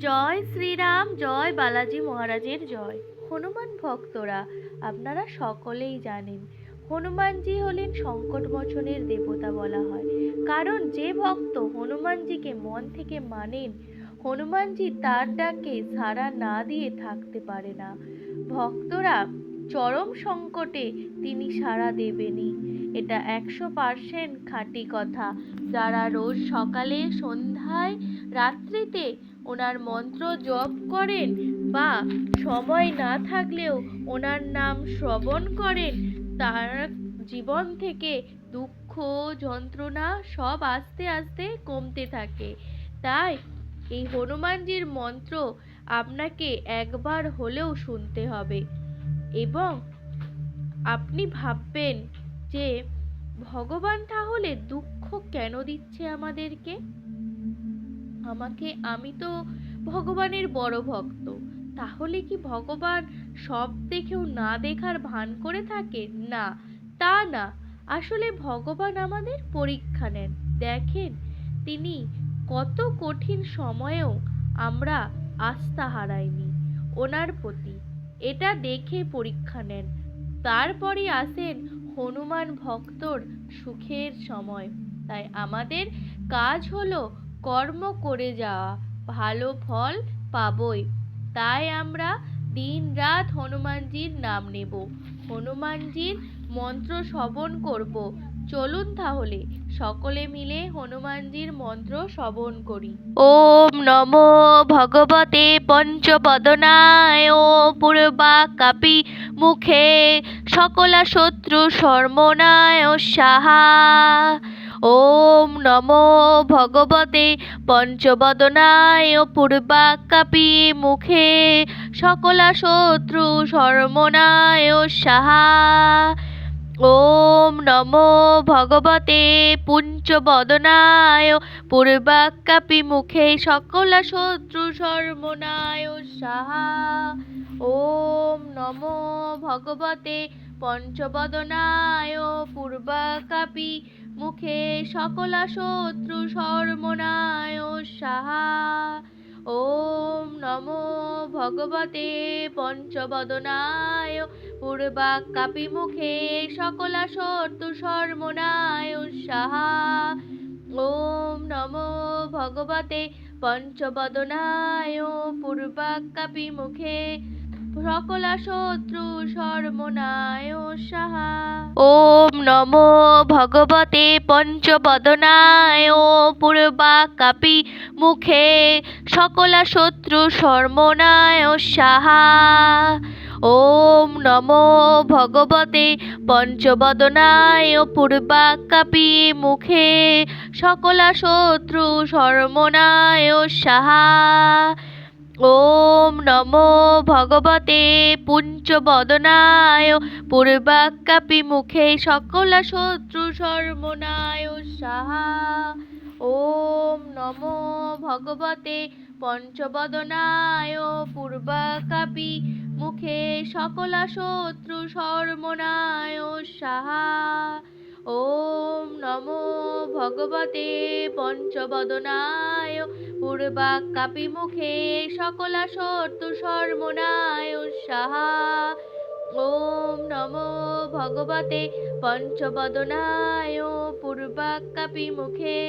জয় শ্রীরাম, জয় বালাজি মহারাজের জয়। হনুমান ভক্তরা, আপনারা সকলেই জানেন হনুমানজি হলেন সংকটমোচনের দেবতা বলা হয়। কারণ যে ভক্ত হনুমানজিকে মন থেকে মানেন, হনুমানজি তার ডাকে সাড়া না দিয়ে থাকতে পারে না। ভক্তরা চরম সংকটে তিনি সাড়া দেবেনই, এটা 100% খাঁটি কথা। যারা রোজ সকালে, সন্ধ্যায়, রাত্রিতে ওনার মন্ত্র জপ করেন বা সময় না থাকলেও ওনার নাম শ্রবণ করেন, তার জীবন থেকে দুঃখ, যন্ত্রণা সব আস্তে আস্তে কমতে থাকে। তাই এই হনুমানজির মন্ত্র আপনাকে একবার হলেও শুনতে হবে। এবং আপনি ভাববেন যে ভগবান তাহলে দুঃখ কেন দিচ্ছে আমাদেরকে? আমি তো ভগবানের বড় ভক্ত, তাহলে কি ভগবান সব দেখেও না দেখার ভান করে থাকে? না, তা না। আসলে ভগবান আমাদের পরীক্ষা নেন। দেখেন তিনি কত কঠিন সময়েও আমরা আস্থা হারাইনি ওনার প্রতি, এটা দেখে পরীক্ষা নেন। তারপরে আসেন হনুমান ভক্তর সুখের সময়। তাই আমাদের কাজ হলো কর্ম করে যাওয়া, ভালো ফল পাবই। তাই আমরা দিন রাত হনুমানজির নাম নেব, হনুমানজির মন্ত্র শ্রবণ করব। চলুন তাহলে সকলে মিলে হনুমানজির মন্ত্র শ্রবণ করি। ওম নমো ভগবতে পঞ্চবদনায় পূর্বাকাপি মুখে সকলা শত্রু সর্বনায় সাহা। ওম নমো ভগবতে পঞ্চবদনায় পূর্বাকাপি মুখে সকলা শত্রু সর্বনায় সাহা। ওম নমো ভগবতে পঞ্চবদনায় পূর্বাকাপি মুখে সকলা শত্রু সর্বনায় সাহা। ওম নমো ভগবতে পঞ্চবদনায় পূর্বাকাপি মুখে সকলা শত্রু সর্বনায় সাহা। ওম নমো ভগবতে পঞ্চবদনায় পূর্বাকাপি মুখে সকলা শত্রু সর্বনায় সাহা। ওম নমো ভগবতে পঞ্চবদনায় পূর্বাকাপি মুখে সকলা শত্রু সর্বনায় সাহা। ওম নমো ভগবতে পঞ্চবদনায় পূর্বাকাপি মুখে সকলা শত্রু সর্বনায় সাহা। ওম নমো ভগবতে পঞ্চবদনায় পূর্বাকাপি মুখে সকলা শত্রু সর্বনায় সাহা। ওম নমো ভগবতে পঞ্চবদনায় পূর্বাকাপি মুখে সকলা শত্রু সর্বনায় সাহা। ওম নমো ভগবতে পঞ্চবদনায় পূর্বাকাপি মুখে সকলা শত্রু সর্বনায় সাহা। ওম নমো ভগবতে পঞ্চবদনায় পূর্বাকাপি মুখে সকলা শত্রু সর্বনায় সাহা। ওম নমো ভগবতে পঞ্চবদনায় পূর্বাকাপি মুখে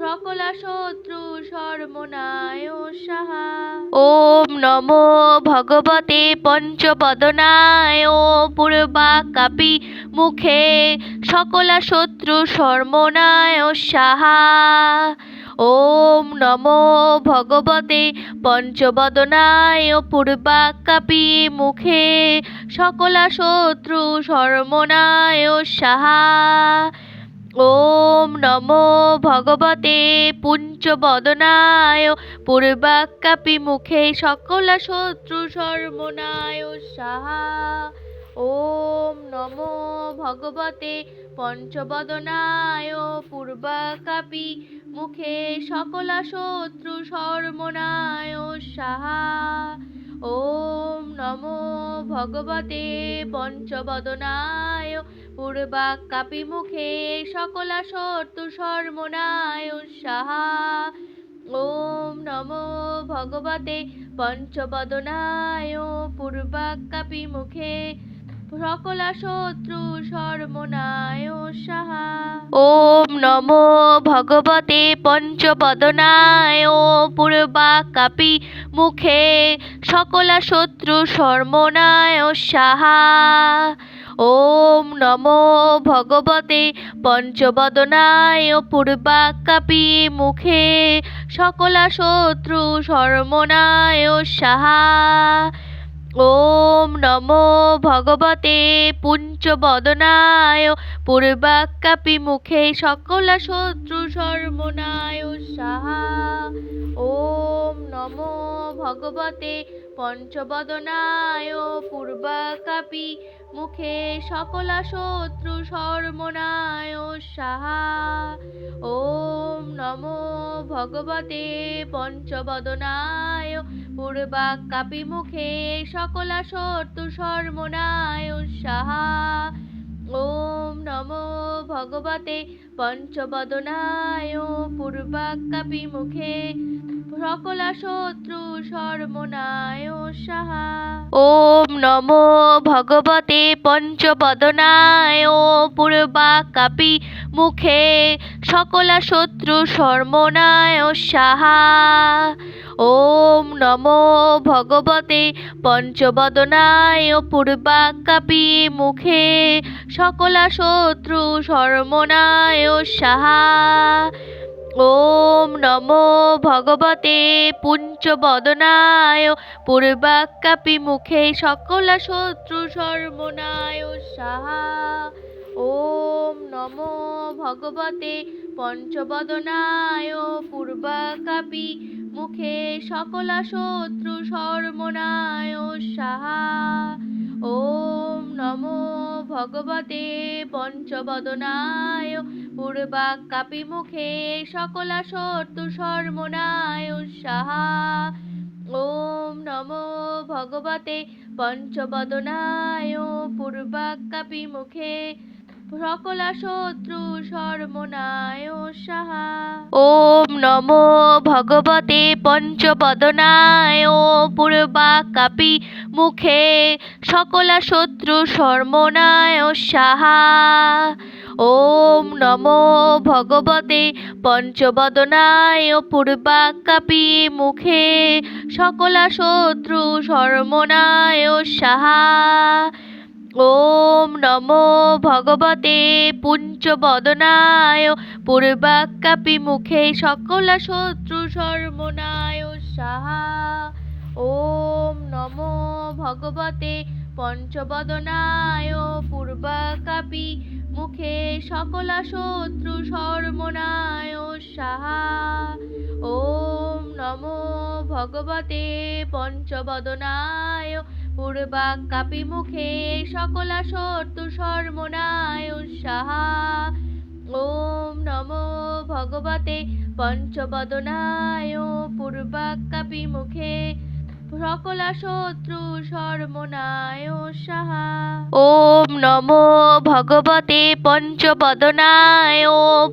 সকলা শত্রু সর্বনায় সাহা। ওম নমো ভগবতে পঞ্চবদনায় পূর্বাকাপি মুখে সকলা শত্রু সর্বনায় সাহা। ওম নমো ভগবতে পঞ্চবদনায় পূর্বাকাপি মুখে সকলা শত্রু সর্বনায় সাহা। ওম নমো ভগবতে পঞ্চবদনায় পূর্বাকাপি মুখে সকলা শত্রু সর্বনায় সাহা। ওম নমো ভগবতে পঞ্চবদনায় পূর্বাকাপি মুখে সকলা শত্রু সর্বনায় সাহা। ওম নমো ভগবতে পঞ্চবদনায় পূর্বাকাপি মুখে সকলা শত্রু সর্বনায় সাহা। ওম নমো ভগবতে পঞ্চবদনায় পূর্বাকাপি মুখে সকলা শত্রু সর্বনায় সাহা। ওম নমো ভগবতে পঞ্চবদনায় পূর্বাকাপি মুখে সকলা শত্রু সর্বনায় সাহা। ওম নমো ভগবতে পঞ্চবদনায় পূর্বাকাপি মুখে সকলা শত্রু সর্বনায় সাহা। ওম নমো ভগবতে পঞ্চবদনায় পূর্বাকাপি মুখে সকলা শত্রু সর্বনায় সাহা। ওম নমো ভগবতে পঞ্চবদনায় পূর্বাকাপি মুখে সকলা শত্রু সর্বনায় সাহা। ওম নমো ভগবতে পঞ্চবদনায় পূর্বাকাপি মুখে সকলা শত্রু সর্বনায় সাহা। ওম নমো ভগবতে পঞ্চবদনায় পূর্বাকাপি মুখে সকলা শত্রু সর্বনায় সাহা। ওম নমো ভগবতে পঞ্চবদনায় পূর্বাকাপি মুখে সকলা শত্রু সর্বনায় সাহা। ওম নমো ভগবতে পঞ্চবদনায় পূর্বাকাপি মুখে সকলা শত্রু সর্বনায় সাহা। ওম নমো ভগবতে পঞ্চবদনায় পূর্বাকাপি মুখে সকলা শত্রু সর্বনায় সাহা। ওম নমো ভগবতে পঞ্চবদনায় পূর্বাকাপি মুখে সকলা শত্রু সর্বনায় সাহা। ওম নমো ভগবতে পঞ্চবদনায় পূর্বাকাপি মুখে সকলা শত্রু সর্বনায় সাহা। ওম নমো ভগবতে পঞ্চবদনায় পূর্বাকাপি মুখে সকলা শত্রু সর্বনায় সাহা। ওম নমো ভগবতে পঞ্চবদনায় পূর্বাকাপি মুখে সকলা শত্রু সর্বনায় সাহা। ওম নমো ভগবতে পঞ্চবদনায় পূর্বাকাপি মুখে সকলা শত্রু সর্বনায় সাহা। ওম নমো ভগবতে পঞ্চবদনায় পূর্বাকাপি মুখে সকলা শত্রু সর্বনায় সাহা। ওম নমো ভগবতে পঞ্চবদনায় পূর্বাকাপি মুখে সকলা শত্রু সর্বনায় সাহা। ওম নমো ভগবতে পঞ্চবদনায় পূর্বাকাপি মুখে সকলা শত্রু সর্বনায় সাহা। ওম নমো ভগবতে পঞ্চবদনায় পূর্বাকাপি মুখে সকলা শত্রু সর্বনায় সাহা। ওম নমো ভগবতে পঞ্চবদনায়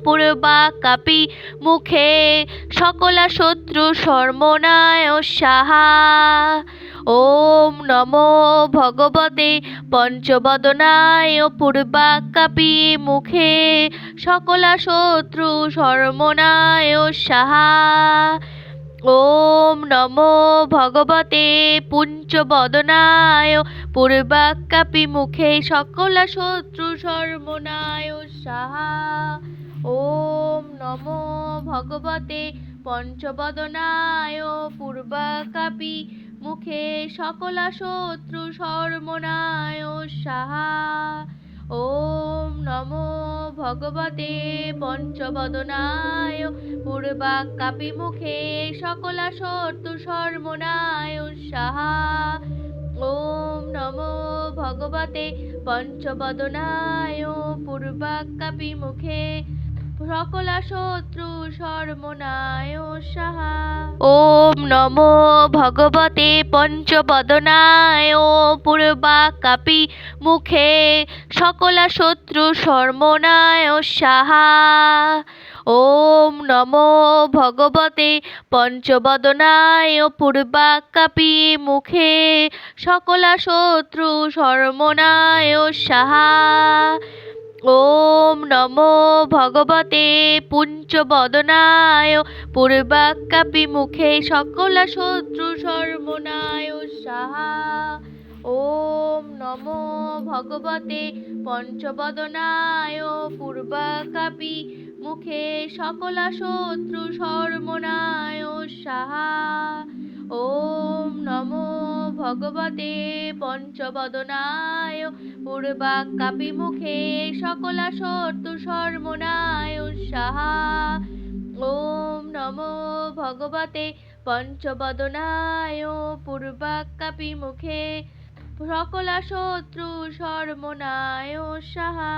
পূর্বাকাপি মুখে সকলা শত্রু সর্বনায় সাহা। ওম নমো ভগবতে পঞ্চবদনায় পূর্বাকাপি মুখে সকলা শত্রু সর্বনায় সাহা। ওম নমো ভগবতে পঞ্চবদনায় পূর্বাকাপি মুখে সকলা শত্রু সর্বনায় সাহা। ওম নমো ভগবতে পঞ্চবদনায় পূর্বাকাপি মুখে সকলা শত্রু সর্বনায় সাহা। ওম নমো ভগবতে পঞ্চবদনায় পূর্বাকাপি মুখে সকলা শত্রু সর্বনায় সাহা। ওম নমো ভগবতে পঞ্চবদনায় পূর্বাকাপি মুখে সকলা শত্রু সর্বনায় সাহা। ওম নমো ভগবতে পঞ্চবদনায় পূর্বাকাপি মুখে সকলা শত্রু সর্বনায় সাহা। ওম নমো ভগবতে পঞ্চবদনায় পূর্বাকাপি মুখে সকলা শত্রু সর্বনায় সাহা। ওম নমো ভগবতে পঞ্চবদনায় পূর্বাকাপি মুখে সকলা শত্রু সর্বনায় সাহা। ওম নমো ভগবতে পঞ্চবদনায় পূর্বাকাপি মুখে সকলা শত্রু সর্বনায় সাহা। ওম নমো ভগবতে পঞ্চবদনায় পূর্বাকাপি মুখে সকলা শত্রু সর্বনায় সাহা। ওম নমো ভগবতে পঞ্চবদনায় পূর্বাকাপি মুখে সকলা শত্রু সর্বনায় সাহা।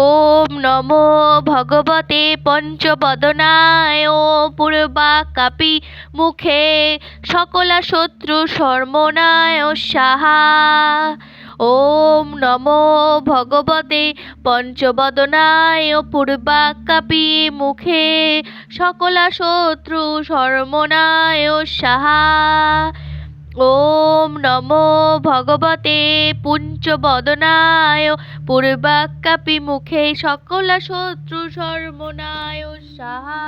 ওম নমো ভগবতে পঞ্চবদনায় পূর্বাকাপি মুখে সকলা শত্রু সর্বনায় সাহা। ওম নমো ভগবতে পঞ্চবদনায় পূর্বাকাপি মুখে সকলা শত্রু সর্বনায় সাহা। ওম নমো ভগবতে পঞ্চবদনায় পূর্বাকাপি মুখে সকলা শত্রু সর্বনায় সাহা।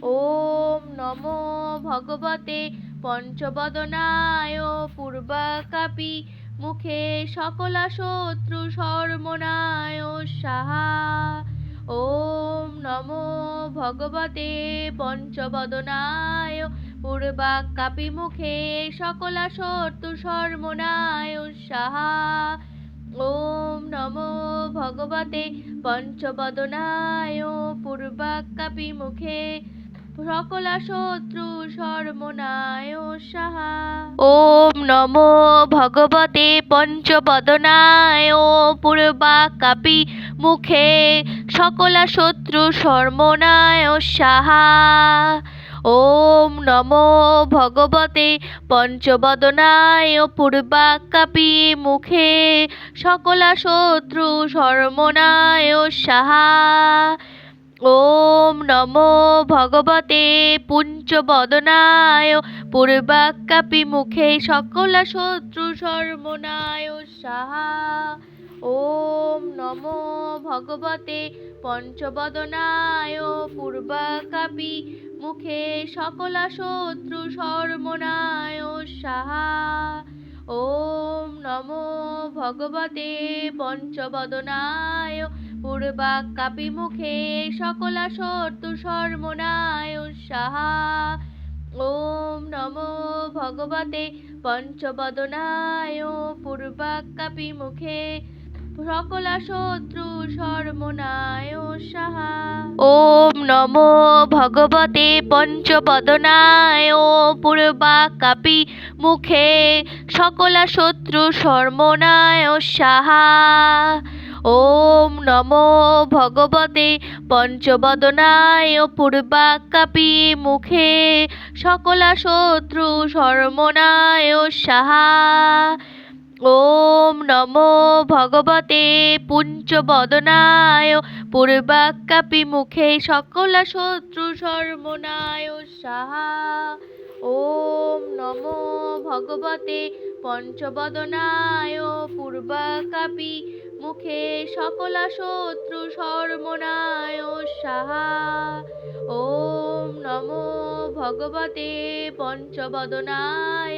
ওম নমো ভগবতে পঞ্চবদনায় পূর্বাকাপি মুখে সকলা শত্রু সর্বনায় সাহা। ওম নমো ভগবতে পঞ্চবদনায় পূর্বাকাপি মুখে সকলা শত্রু সর্বনায় সাহা। ওম নমো ভগবতে পঞ্চবদনায় পূর্বাকাপি মুখে সকলা শত্রু সর্বনায় সাহা। ওম নমো ভগবতে পঞ্চবদনায় পূর্বাকাপি মুখে সকলা শত্রু সর্বনায় সাহা। ওম নমো ভগবতে পঞ্চবদনায় পূর্বাকাপি মুখে সকলা শত্রু সর্বনায় সাহা। ওম নমো ভগবতে পঞ্চবদনায় পূর্বাকাপি মুখে সকলা শত্রু সর্বনায় সাহা। ওম নমো ভগবতে পঞ্চবদনায় পূর্বাকাপি মুখে সকলা শত্রু সর্বনায় সাহা। ওম নমো ভগবতে পঞ্চবদনায় পূর্বাকাপি মুখে সকলা শত্রু সর্বনায় সাহা। ওম নমো ভগবতে পঞ্চবদনায় পূর্বাকাপি মুখে সকলা শত্রু সর্বনায় সাহা। ওম নমো ভগবতে পঞ্চবদনায় পূর্বাকাপি মুখে সকলা শত্রু সর্বনায় সাহা। ওম নমো ভগবতে পঞ্চবদনায় পূর্বাকাপি মুখে সকলা শত্রু সর্বনায় সাহা। ওম নমো ভগবতে পঞ্চবদনায় পূর্বাকাপি মুখে সকলা শত্রু সর্বনায় সাহা। ওম নমো ভগবতে পঞ্চবদনায় পূর্বাকাপি মুখে সকলা শত্রু সর্বনায় সাহা। ওম নমো ভগবতে পঞ্চবদনায়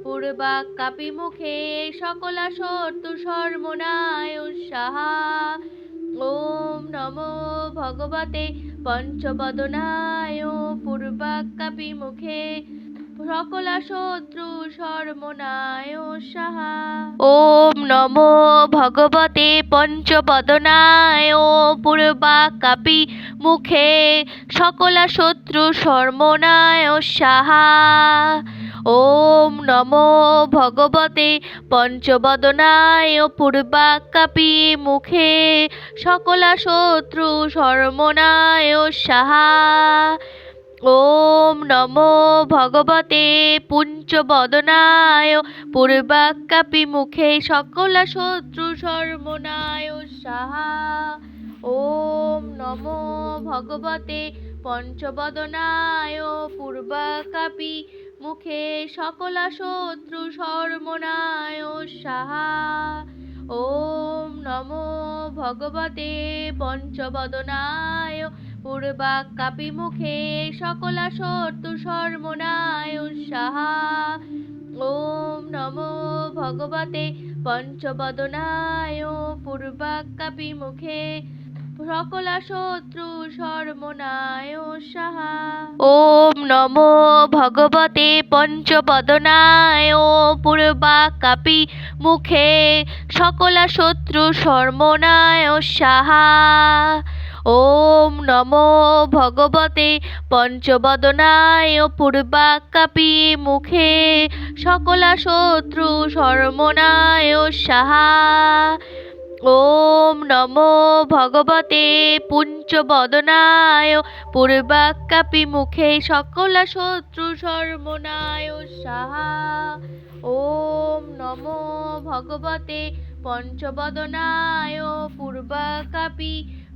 পূর্বাকাপি মুখে সকলা শত্রু সর্বনায় সাহা। ওম নমো ভগবতে পঞ্চবদনায় পূর্বাকাপি মুখে সকলা শত্রু সর্বনায় সাহা। ওম নমো ভগবতে পঞ্চবদনায় পূর্বাকাপি মুখে সকলা শত্রু সর্বনায় সাহা। ওম নমো ভগবতে পঞ্চবদনায় পূর্বাকাপি মুখে সকলা শত্রু সর্বনায় সাহা। ওম নমো ভগবতে পঞ্চবদনায় পূর্বাকাপি মুখে সকলা শত্রু সর্বনায় সাহা। ওম নমো ভগবতে পঞ্চবদনায় পূর্বাকাপি মুখে সকলা শত্রু সর্বনায় সাহা। ওম নমো ভগবতে পঞ্চবদনায় পূর্বাকাপি মুখে সকলা শত্রু সর্বনায় সাহা। ওম নমো ভগবতে পঞ্চবদনায় পূর্বাকাপি মুখে সকলা শত্রু সর্বনায় সাহা। ওম নমো ভগবতে পঞ্চবদনায় পূর্বাকাপি মুখে সকলা শত্রু সর্বনায় সাহা। ওম নমো ভগবতে পঞ্চবদনায় পূর্বাকাপি মুখে সকলা শত্রু সর্বনায় সাহা। ওম নমো ভগবতে পঞ্চবদনায় পূর্বাকাপি মুখে সকলা শত্রু সর্বনায় সাহা। ওম নমো ভগবতে পঞ্চবদনায় পূর্বাকাপি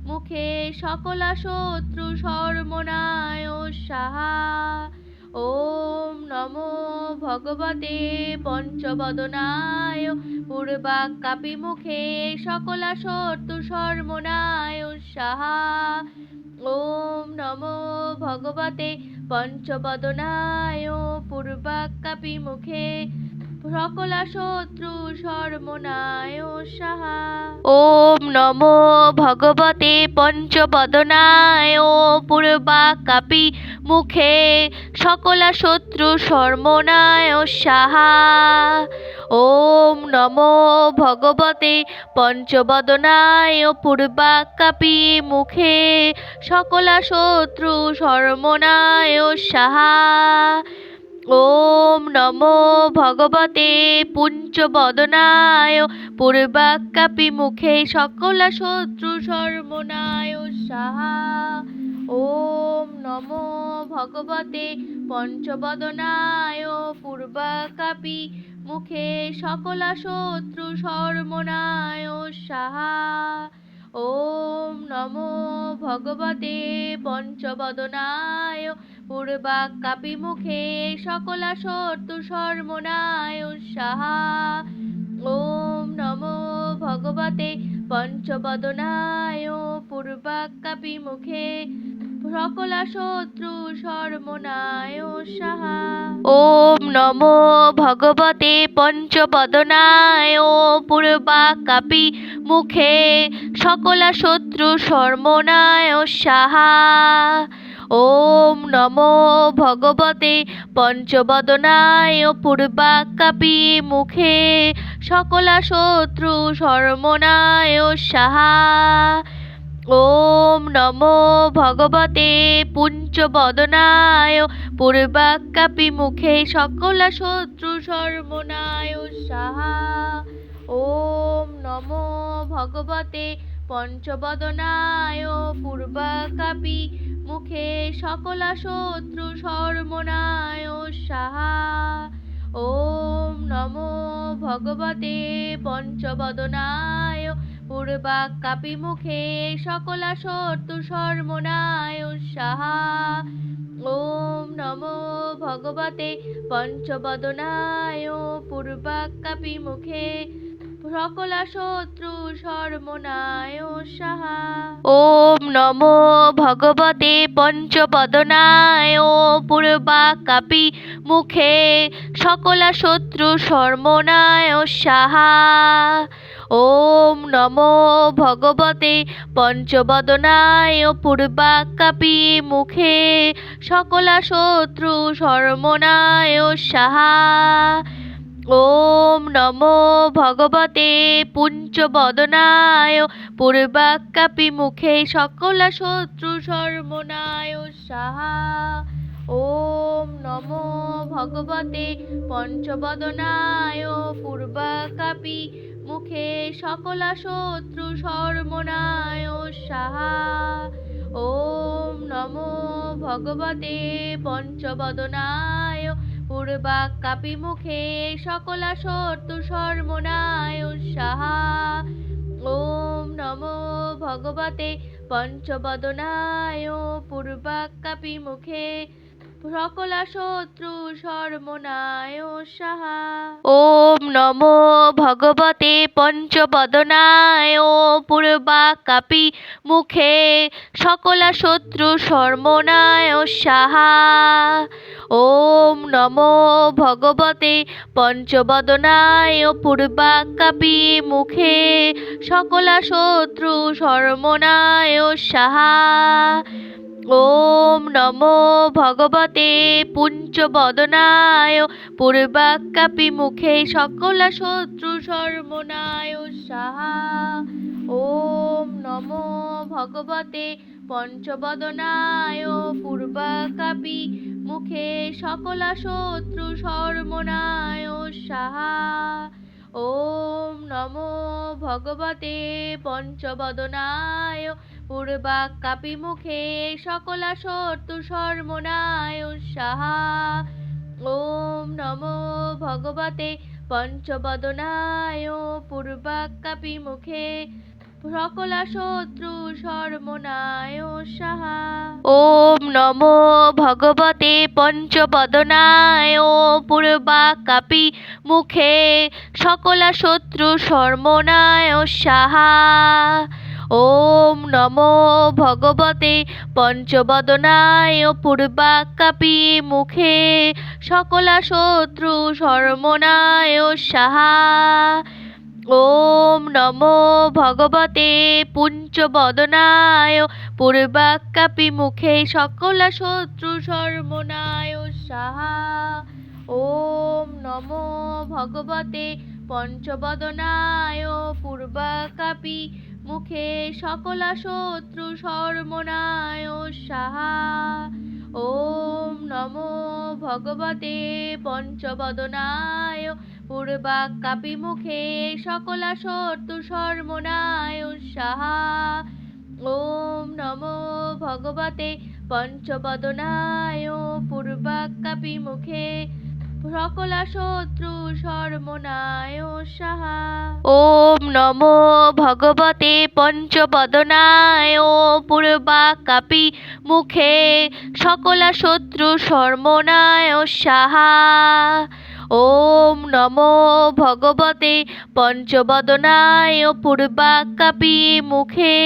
মুখে সকলা শত্রু সর্বনায় সাহা। ওম নমো ভগবতে পঞ্চবদনায় পূর্বাকাপি মুখে সকলা শত্রু সর্বনায় সাহা। ওম নমো ভগবতে পঞ্চবদনায় পূর্বাকাপি মুখে সকলা শত্রু সর্বনায় সাহা। ওম নমো ভগবতে পঞ্চবদনায় পূর্বাকাপি মুখে সকলা শত্রু সর্বনায় সাহা। ওম নমো ভগবতে পঞ্চবদনায় পূর্বাকাপি মুখে সকলা শত্রু সর্বনায় সাহা। ওম নমো ভগবতে পঞ্চবদনায় পূর্বাকাপি মুখে সকলা শত্রু সর্বনায় সাহা। ওম নমো ভগবতে পঞ্চবদনায় পূর্বাকাপি মুখে সকলা শত্রু সর্বনায় সাহা। ওম নমো ভগবতে পঞ্চবদনায় পূর্বাকাপি মুখে সকলা শত্রু সর্বনায় সাহা। ওম নমো ভগবতে পঞ্চবদনায় পূর্বাকাপি মুখে সকলা শত্রু সর্বনায় সাহা। ওম নমো ভগবতে পঞ্চবদনায় পূর্বাকাপি মুখে সকলা শত্রু সর্বনায় সাহা। ওম নমো ভগবতে পঞ্চবদনায় পূর্বাকাপি মুখে সকলা শত্রু সর্বনায় সাহা। ওম নমো ভগবতে পঞ্চবদনায় পূর্বাকাপি মুখে সকলা শত্রু সর্বনায় সাহা। ওম নমো ভগবতে পঞ্চবদনায় পূর্বাকাপি মুখে সকলা শত্রু সর্বনায় সাহা। ওম নমো ভগবতে পঞ্চবদনায় পূর্বাকাপি মুখে সকলা শত্রু সর্বনায় সাহা। ওম নমো ভগবতে পঞ্চবদনায় পূর্বাকাপি মুখে সকলা শত্রু সর্বনায় সাহা। ওম নমো ভগবতে পঞ্চবদনায় পূর্বাকাপি মুখে সকলা শত্রু সর্বনায় সাহা। ওম নমো ভগবতে পঞ্চবদনায় পূর্বাকাপি মুখে সকলা শত্রু সর্বনায় সাহা। ওম নমো ভগবতে পঞ্চবদনায় পূর্বাকাপি মুখে সকলা শত্রু সর্বনায় সাহা। ওম নমো ভগবতে পঞ্চবদনায় পূর্বাকাপি মুখে সকলা শত্রু সর্বনায় সাহা। ওম নমো ভগবতে পঞ্চবদনায় পূর্বাকাপি মুখে সকলা শত্রু সর্বনায় সাহা। ওম নমো ভগবতে পঞ্চবদনায় পূর্বাকাপি মুখে সকলা শত্রু সর্বনায় সাহা। ওম নমো ভগবতে পঞ্চবদনায় পূর্বাকাপি মুখে সকলা শত্রু সর্বনায় সাহা। ওম নমো ভগবতে পঞ্চবদনায় পূর্বাকাপি মুখে সকলা শত্রু সর্বনায় সাহা। ওম নমো ভগবতে পঞ্চবদনায় পূর্বাকাপি মুখে সকলা শত্রু সর্বনায় সাহা। ওম নমো ভগবতে পঞ্চবদনায় পূর্বাকাপি মুখে সকলা শত্রু সর্বনায় সাহা। ওম নমো ভগবতে পঞ্চবদনায় পূর্বাকাপি মুখে সকলা শত্রু সর্বনায় সাহা। ওম নমো ভগবতে পঞ্চবদনায় পূর্বাকাপি মুখে সকলা শত্রু সর্বনায় সাহা। ওম নমো ভগবতে পঞ্চবদনায় পূর্বাকাপি মুখে সকলা শত্রু সর্বনায় সাহা। ওম নমো ভগবতে পঞ্চবদনায় পূর্বাকাপি মুখে সকলা শত্রু সর্বনায় সাহা। ওম নমো ভগবতে পঞ্চবদনায় পূর্বাকাপি মুখে সকলা শত্রু সর্বনায় সাহা। ওম নমো ভগবতে পঞ্চবদনায় পূর্বাকাপি মুখে সকলা শত্রু সর্বনায় সাহা। ওম নমো ভগবতে পঞ্চবদনায় পূর্বাকাপি মুখে সকলা শত্রু সর্বনায় সাহা। ওম নমো ভগবতে পঞ্চবদনায় পূর্বাকাপি মুখে সকলা শত্রু সর্বনায় সাহা। ওম নমো ভগবতে পঞ্চবদনায় পূর্বাকাপি মুখে সকলা শত্রু সর্বনায় সাহা। ওম নমো ভগবতে পঞ্চবদনায় পূর্বাকাপি মুখে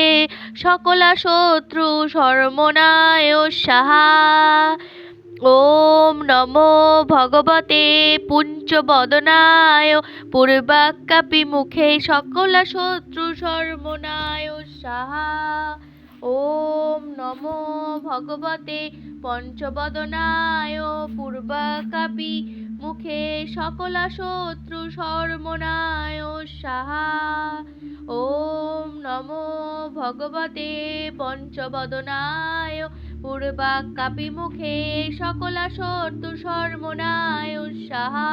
সকলা শত্রু সর্বনায় সাহা। ওম নমো ভগবতে পঞ্চবদনায় পূর্বাকাপি মুখে সকলা শত্রু সর্বনায় সাহা। ওম নমো ভগবতে পঞ্চবদনায় পূর্বাকাপি মুখে সকলা শত্রু সর্বনায় সাহা। ওম নমো ভগবতে পঞ্চবদনায় পূর্বাকাপি মুখে সকলা শত্রু সর্বনায় সাহা।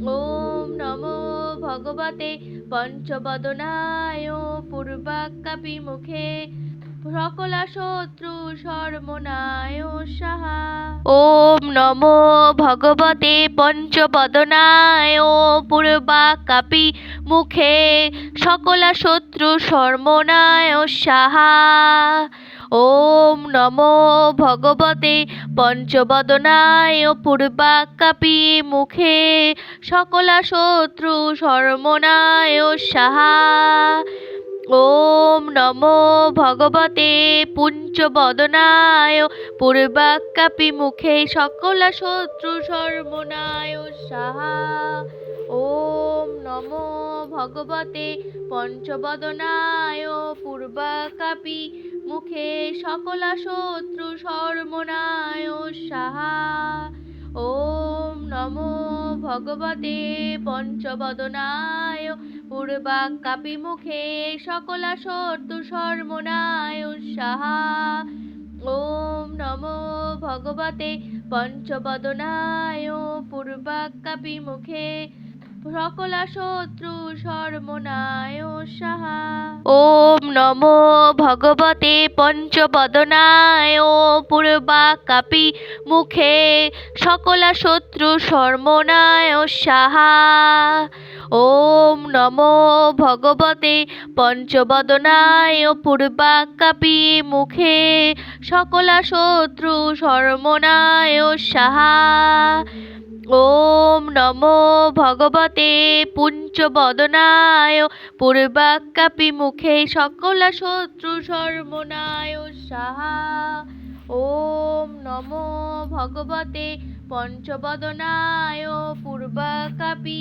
ওম নমো ভগবতে পঞ্চবদনায় পূর্বাকাপি মুখে সকলা শত্রু সর্বনায় সাহা। ওম নমো ভগবতে পঞ্চবদনায় পূর্বাকাপি মুখে সকলা শত্রু সর্বনায় সাহা। ওম নমো ভগবতে পঞ্চবদনায় পূর্বাকাপি মুখে সকলা শত্রু সর্বনায় সাহা। ওম নমো ভগবতে পঞ্চবদনায় পূর্বাকাপি মুখে সকলা শত্রু সর্বনায় সাহা। ওম নমো ভগবতে পঞ্চবদনায় পূর্বাকাপি মুখে সকলা শত্রু সর্বনায় সাহা। ওম নমো ভগবতে পঞ্চবদনায় পূর্বাকাপি মুখে সকলা শত্রু সর্বনায় সাহা। ওম নমো ভগবতে পঞ্চবদনায় পূর্বাকাপি মুখে সকলা শত্রু সর্বনায় সাহা। ওম নমো ভগবতে পঞ্চবদনায় পূর্বাকাপি মুখে সকলা শত্রু সর্বনায় সাহা। ওম নমো ভগবতে পঞ্চবদনায় পূর্বাকাপি মুখে সকলা শত্রু সর্বনায় সাহা। ওম নমো ভগবতে পঞ্চবদনায় পূর্বাকাপি মুখে সকলা শত্রু সর্বনায় সাহা। ওম নমো ভগবতে পঞ্চবদনায় পূর্বাকাপি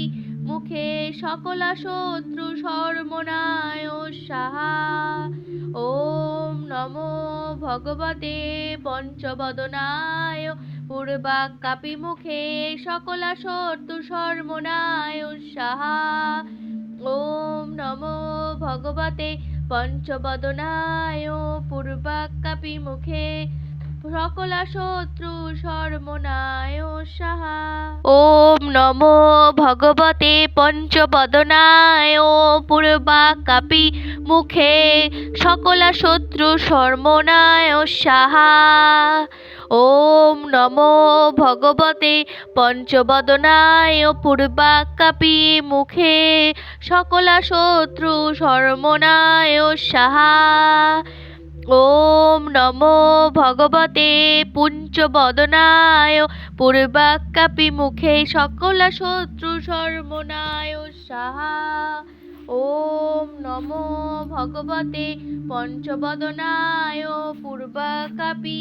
মুখে সকলা শত্রু সর্বনায় সাহা। ওম নমো ভগবতে পঞ্চবদনায় পূর্বাকাপি মুখে সকলা শত্রু সর্বনায় সাহা। ওম নমো ভগবতে পঞ্চবদনায় পূর্বাকাপি মুখে সকলা শত্রু সর্বনায় সাহা। ওম নমো ভগবতে পঞ্চবদনায় পূর্বাকাপি মুখে সকলা শত্রু সর্বনায় সাহা। ওম নমো ভগবতে পঞ্চবদনায় পূর্বাকাপি মুখে সকলা শত্রু সর্বনায় সাহা। ওম নমো ভগবতে পঞ্চবদনায় পূর্বাকাপি মুখে সকলা শত্রু সর্বনায় সাহা। ওম নমো ভগবতে পঞ্চবদনায় পূর্বাকাপি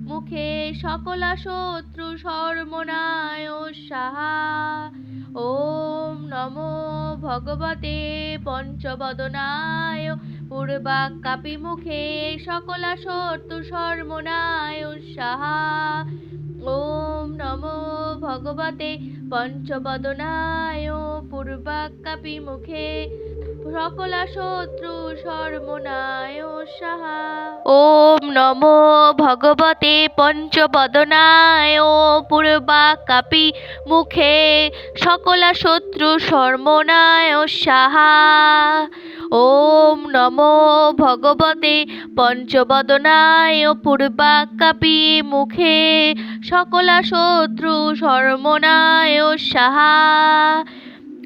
মুখে সকলা শত্রু সর্বনায় সাহা। ওম নমো ভগবতে পঞ্চবদনায় পূর্বাকাপি মুখে সকলা শত্রু সর্বনায় সাহা। ওম নমো ভগবতে পঞ্চবদনায় পূর্বাকাপি মুখে সকলা শত্রু সর্বনায় সাহা। ওম নমো ভগবতে পঞ্চবদনায় পূর্বাকাপি মুখে সকলা শত্রু সর্বনায় সাহা। ওম নমো ভগবতে পঞ্চবদনায় পূর্বাকাপি মুখে সকলা শত্রু সর্বনায় সাহা।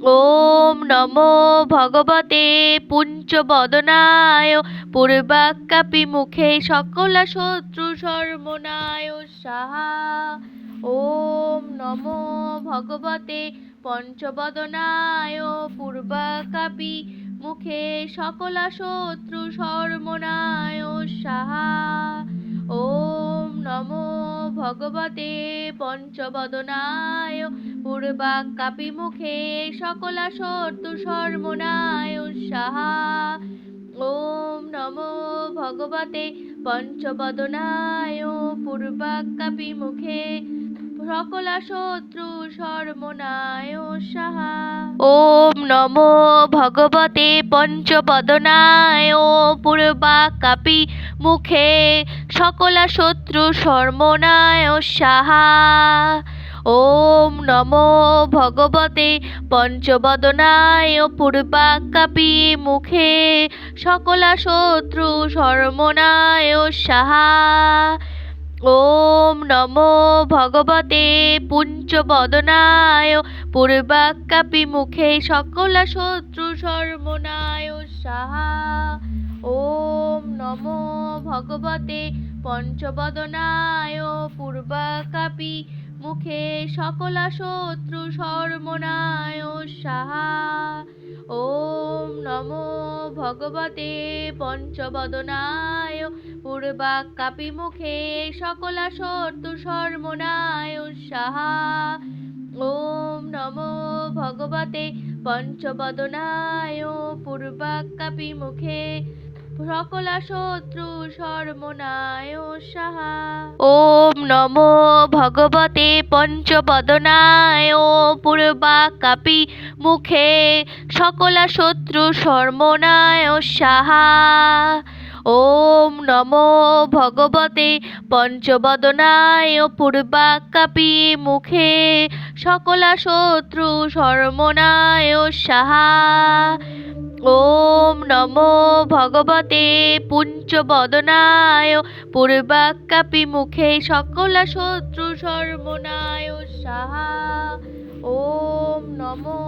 ওম নমো ভগবতে পঞ্চবদনায় পূর্বাকাপি মুখে সকলা শত্রু সর্বনায় সাহা। ওম নমো ভগবতে পঞ্চবদনায় পূর্বাকাপি মুখে সকলা শত্রু সর্বনায় সাহা। ওম নমো ভগবতে পঞ্চবদনায় পূর্বাকাপি মুখে সকলা শত্রু সর্বনায় সাহা। ওম নমো ভগবতে পঞ্চবদনায় পূর্বাকাপি মুখে সকলা শত্রু সর্বনায় সাহা। ওম নমো ভগবতে পঞ্চবদনায় পূর্বাকাপি মুখে সকলা শত্রু সর্বনায় সাহা। ওম নমো ভগবতে পঞ্চবদনায় পূর্বাকাপি মুখে সকলা শত্রু সর্বনায় সাহা। ওম নমো ভগবতে পঞ্চবদনায় পূর্বাকাপি মুখে সকলা শত্রু সর্বনায় সাহা। ওম নমো ভগবতে পঞ্চবদনায় পূর্বাকাপি মুখে সকলা শত্রু সর্বনায় সাহা। ওম নমো ভগবতে পঞ্চবদনায় পূর্বাকাপি মুখে সকলা শত্রু সর্বনায় সাহা। ওম নমো ভগবতে পঞ্চবদনায় পূর্বাকাপি মুখে সকলা শত্রু সর্বনায় সাহা। ওম নমো ভগবতে পঞ্চবদনায় পূর্বাকাপি মুখে সকলা শত্রু সর্বনায় সাহা। ওম নমো ভগবতে পঞ্চবদনায় পূর্বাকাপি মুখে সকলা শত্রু সর্বনায় সাহা। ওম নমো ভগবতে পঞ্চবদনায় পূর্বাকাপি মুখে সকলা শত্রু সর্বনায় সাহা। ওম নমো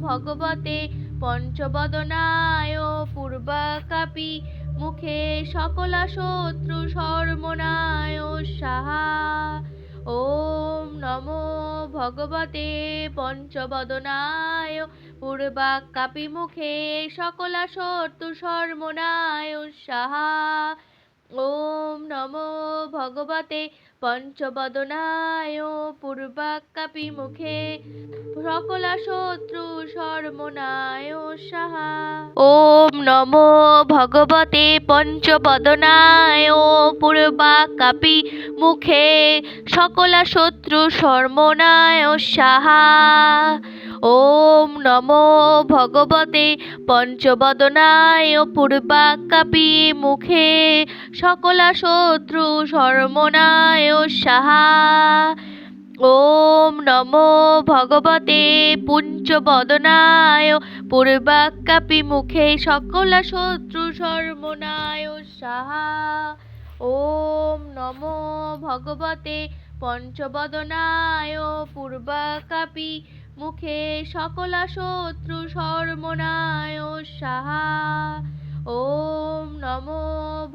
ভগবতে পঞ্চবদনায় পূর্বাকাপি মুখে সকলা শত্রু সর্বনায় সাহা। ওম নমো ভগবতে পঞ্চবদনায় পূর্বাকাপি মুখে সকলা শত্রু সর্বনায় সাহা। ওম নমো ভগবতে পঞ্চবদনায় পূর্বাকাপি মুখে সকলা শত্রু সর্বনায় সাহা। ওম নমো ভগবতে পঞ্চবদনায় পূর্বাকাপি মুখে সকলা শত্রু সর্বনায় সাহা। ওম নমো ভগবতে পঞ্চবদনায় পূর্বাকাপি মুখে সকলা শত্রু সর্বনায় সাহা। ওম নমো ভগবতে পঞ্চবদনায় পূর্বাকাপি মুখে সকলা শত্রু সর্বনায় সাহা। ওম নমো ভগবতে পঞ্চবদনায় পূর্বাকাপি মুখে সকলা শত্রু সর্বনায় সাহা। ওম নমো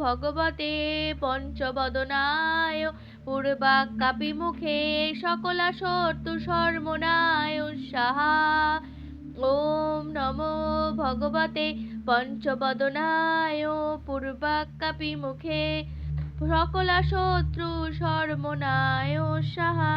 ভগবতে পঞ্চবদনায় পূর্বাকাপি মুখে সকলা শত্রু সর্বনায় সাহা। ওম নমো ভগবতে পঞ্চবদনায় পূর্বাকাপি মুখে সকলা শত্রু সর্বনায় সাহা।